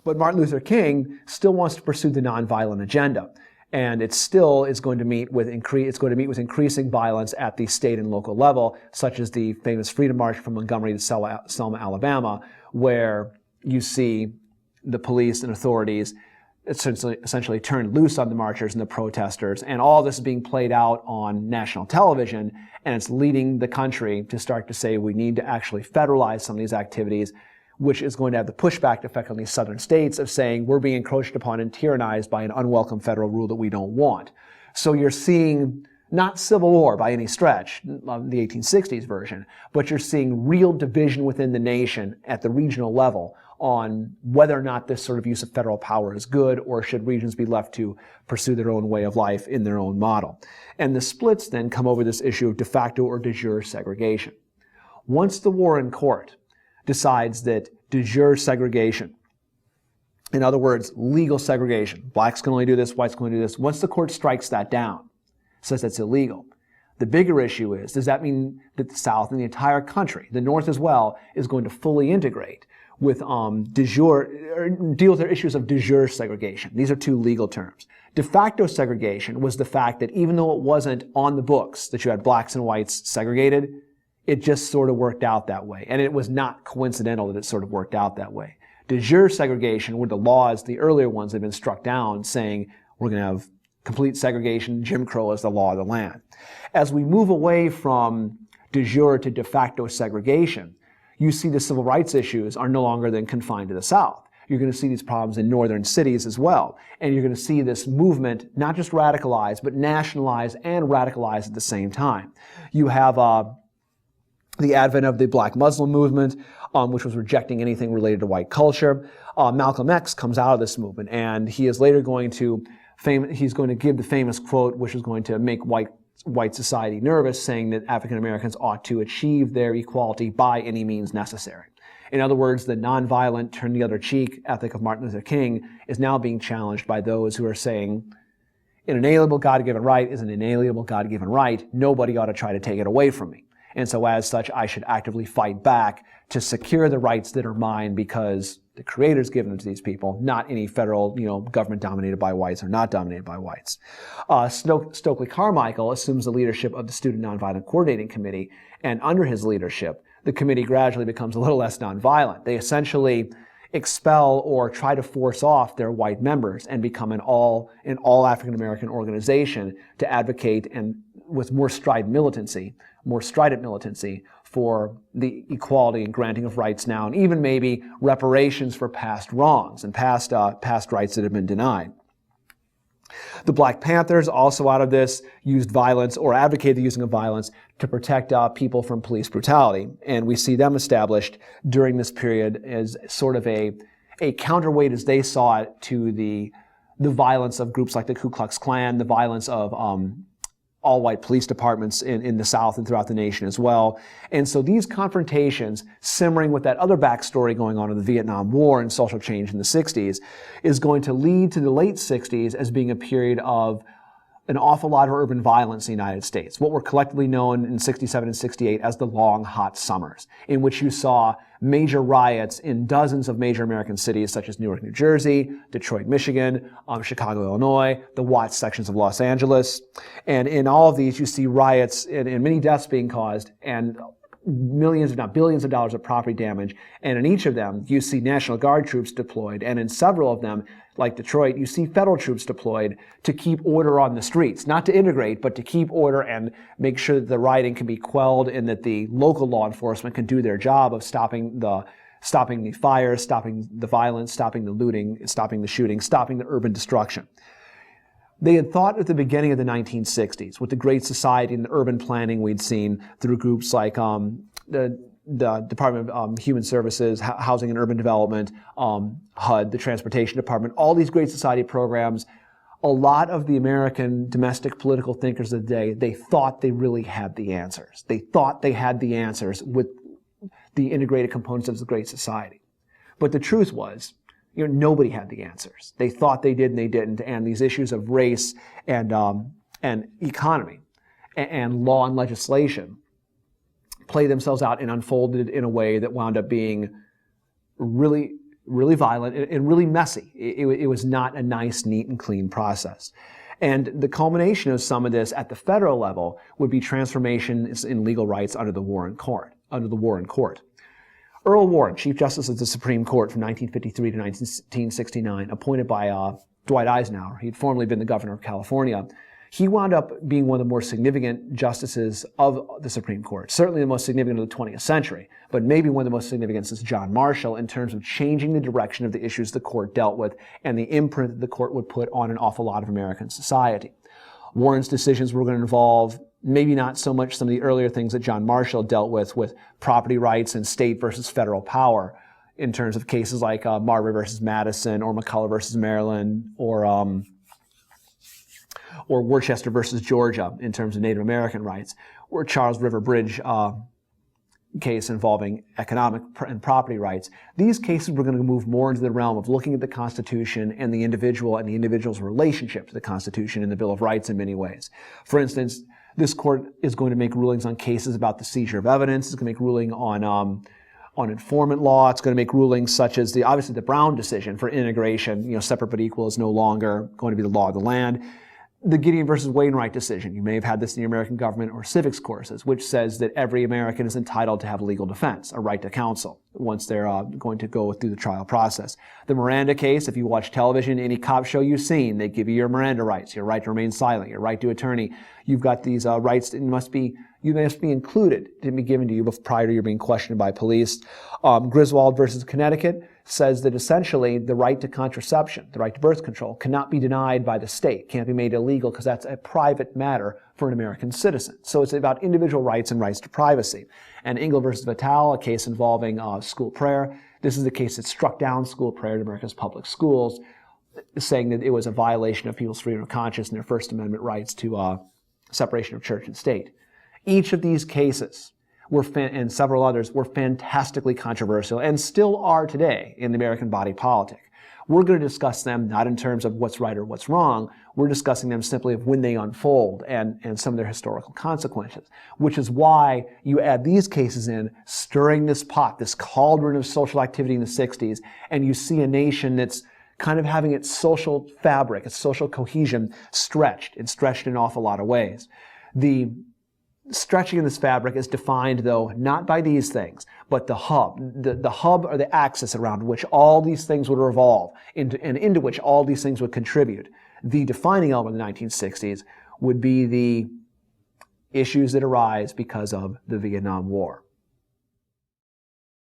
But Martin Luther King still wants to pursue the nonviolent agenda. And it still is going to meet with increasing violence at the state and local level, such as the famous Freedom March from Montgomery to Selma, Alabama, where you see the police and authorities essentially turned loose on the marchers and the protesters, and all this is being played out on national television, and it's leading the country to start to say we need to actually federalize some of these activities, which is going to have the pushback effect on these southern states of saying we're being encroached upon and tyrannized by an unwelcome federal rule that we don't want. So you're seeing not civil war by any stretch, the 1860s version, but you're seeing real division within the nation at the regional level on whether or not this sort of use of federal power is good, or should regions be left to pursue their own way of life in their own model. And the splits then come over this issue of de facto or de jure segregation. Once the Warren Court decides that de jure segregation, in other words, legal segregation, blacks can only do this, whites can only do this, once the court strikes that down, says that's illegal, the bigger issue is, does that mean that the South and the entire country, the North as well, is going to fully integrate with de jure, or deal with their issues of de jure segregation? These are two legal terms. De facto segregation was the fact that even though it wasn't on the books that you had blacks and whites segregated, it just sort of worked out that way. And it was not coincidental that it sort of worked out that way. De jure segregation were the laws, the earlier ones that had been struck down, saying we're going to have complete segregation, Jim Crow as the law of the land. As we move away from de jure to de facto segregation, you see the civil rights issues are no longer then confined to the South. You're going to see these problems in northern cities as well. And you're going to see this movement not just radicalize, but nationalize and radicalize at the same time. You have the advent of the Black Muslim movement, which was rejecting anything related to white culture. Malcolm X comes out of this movement, and he is later going to give the famous quote, which is going to make white society nervous, saying that African Americans ought to achieve their equality by any means necessary. In other words, the nonviolent turn the other cheek ethic of Martin Luther King is now being challenged by those who are saying an inalienable God-given right is an inalienable God-given right. Nobody ought to try to take it away from me. And so as such, I should actively fight back to secure the rights that are mine because the Creator's given them to these people, not any federal, government dominated by whites or not dominated by whites. Stokely Carmichael assumes the leadership of the Student Nonviolent Coordinating Committee, and under his leadership, the committee gradually becomes a little less nonviolent. They essentially expel or try to force off their white members and become an all African American organization to advocate and with more strident militancy for the equality and granting of rights now, and even maybe reparations for past wrongs and past rights that have been denied. The Black Panthers, also out of this, used violence or advocated the using of violence to protect people from police brutality. And we see them established during this period as sort of a counterweight, as they saw it, to the violence of groups like the Ku Klux Klan, the violence of all-white police departments in the South and throughout the nation as well. And so these confrontations, simmering with that other backstory going on in the Vietnam War and social change in the 60s, is going to lead to the late 60s as being a period of an awful lot of urban violence in the United States, what were collectively known in 67 and 68 as the long, hot summers, in which you saw major riots in dozens of major American cities such as Newark, New Jersey, Detroit, Michigan, Chicago, Illinois, the Watts sections of Los Angeles. And in all of these, you see riots and many deaths being caused and millions, if not billions of dollars of property damage. And in each of them, you see National Guard troops deployed. And in several of them, like Detroit, you see federal troops deployed to keep order on the streets, not to integrate, but to keep order and make sure that the rioting can be quelled and that the local law enforcement can do their job of stopping the fires, stopping the violence, stopping the looting, stopping the shooting, stopping the urban destruction. They had thought at the beginning of the 1960s, with the Great Society and the urban planning we'd seen through groups like the Department of Human Services, Housing and Urban Development, HUD, the Transportation Department, all these Great Society programs, a lot of the American domestic political thinkers of the day, they thought they really had the answers. They thought they had the answers with the integrated components of the Great Society. But the truth was, nobody had the answers. They thought they did and they didn't, and these issues of race and economy and law and legislation played themselves out and unfolded in a way that wound up being really really violent, and really messy. It was not a nice, neat, and clean process. And the culmination of some of this at the federal level would be transformations in legal rights under the Warren Court. Earl Warren, Chief Justice of the Supreme Court from 1953 to 1969, appointed by Dwight Eisenhower. He'd formerly been the governor of California. He wound up being one of the more significant justices of the Supreme Court, certainly the most significant of the 20th century, but maybe one of the most significant since John Marshall in terms of changing the direction of the issues the court dealt with and the imprint that the court would put on an awful lot of American society. Warren's decisions were going to involve maybe not so much some of the earlier things that John Marshall dealt with property rights and state versus federal power in terms of cases like Marbury versus Madison or McCulloch versus Maryland or Worcester versus Georgia in terms of Native American rights, or Charles River Bridge case involving economic and property rights. These cases were going to move more into the realm of looking at the Constitution and the individual and the individual's relationship to the Constitution and the Bill of Rights in many ways. For instance, this court is going to make rulings on cases about the seizure of evidence. It's going to make ruling on informant law. It's going to make rulings such as obviously the Brown decision for integration, separate but equal is no longer going to be the law of the land. The Gideon versus Wainwright decision, you may have had this in your American government or civics courses, which says that every American is entitled to have legal defense, a right to counsel, once they're going to go through the trial process. The Miranda case, if you watch television, any cop show you've seen, they give you your Miranda rights, your right to remain silent, your right to attorney. You've got these rights that you must be included to be given to you prior to you being questioned by police. Griswold versus Connecticut says that essentially the right to contraception, the right to birth control, cannot be denied by the state, can't be made illegal because that's a private matter for an American citizen. So it's about individual rights and rights to privacy. And Engel versus Vitale, a case involving school prayer. This is the case that struck down school prayer in America's public schools, saying that it was a violation of people's freedom of conscience and their First Amendment rights to separation of church and state. Each of these cases and several others were fantastically controversial and still are today in the American body politic. We're going to discuss them not in terms of what's right or what's wrong. We're discussing them simply of when they unfold and some of their historical consequences, which is why you add these cases in, stirring this pot, this cauldron of social activity in the 60s, and you see a nation that's kind of having its social fabric, its social cohesion stretched in an awful lot of ways. The stretching in this fabric is defined, though, not by these things, but the hub. The hub or the axis around which all these things would revolve into which all these things would contribute. The defining element of the 1960s would be the issues that arise because of the Vietnam War.